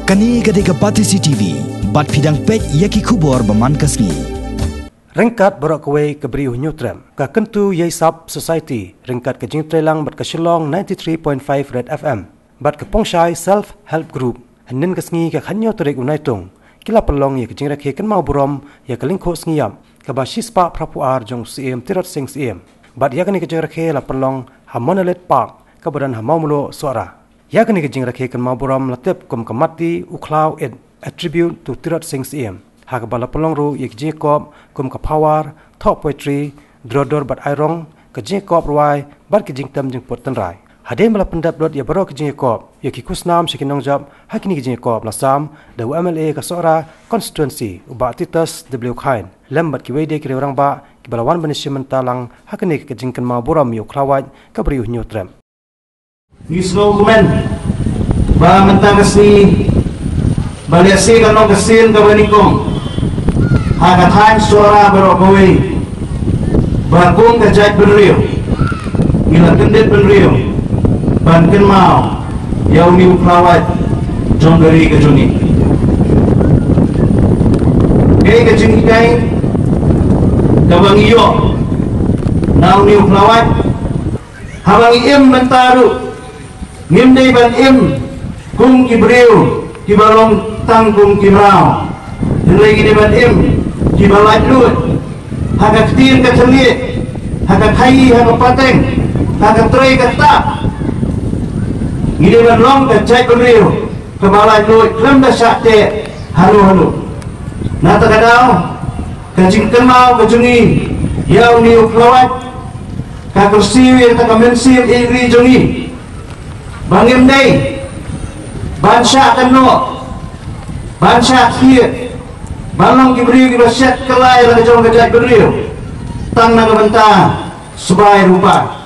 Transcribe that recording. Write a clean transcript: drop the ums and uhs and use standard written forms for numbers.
Kani gadega Pati CTV, bat pidang pek yaki kubor baman kasni. Ringkat borok kawai kebriuh Newtram, ka kentu Yai Sub Society, ringkat ke jing trelang bat ke Shillong 93.5 Red FM, bat ke Pongshai Self Help Group, hanin kesngi ke khanyo terik unaitung, kila pelong ya ke jing rakhe kan mau burom ya ke lingko sngiam, ke ba shispa prapuar jong CM tirat sing CM, bat ya kani ke jing rakhe la pelong Hamonalet Park, ke badan hamau mulo suara. Ya kani ke jing rakhe kan mau burom latip kum kamati uklau et attribute to tirat sing CM. Hak bala pelong ru yek Jacob kum ka power top poetry drodor bat airong ke Jacob ruai bat ke jing tam jing potan rai hade bala pendap dot ya baro ke Jacob yek kusnam sikinong job hakini ke Jacob lasam da MLA ka sora constituency uba titas w khain lembat ki wede ki orang ba ki bala wan banishment talang hakini ke jing kan ma buram yu klawaj ka bri Newtram ni slogan ba mentang kasni Balesi kalau kesin kawanikong hagatan suara berokoi bakung kejat beriu gila kendit beriu banken mau yaumi uklawat jonggeri kejuni kei kejing kai kawang iyo naumi uklawat hawang im mentaru ngimdei ban im kung kibriu kibalong tanggung kimrau nilai gini badim kibalai lut haka ketir ketelit haka kai haka pateng haka tray kata gini balong kecai beriu kebalai lut klem dasakte halu nata kadau kajing kemau kejungi yau ni uklawat kakursiu yang tak kamensil iri jungi bangim day Bansha kano, bansha khir, balong kiberiu kibasyat kelai lagi jong kejat beriu, tang naga bentang, subai rupa.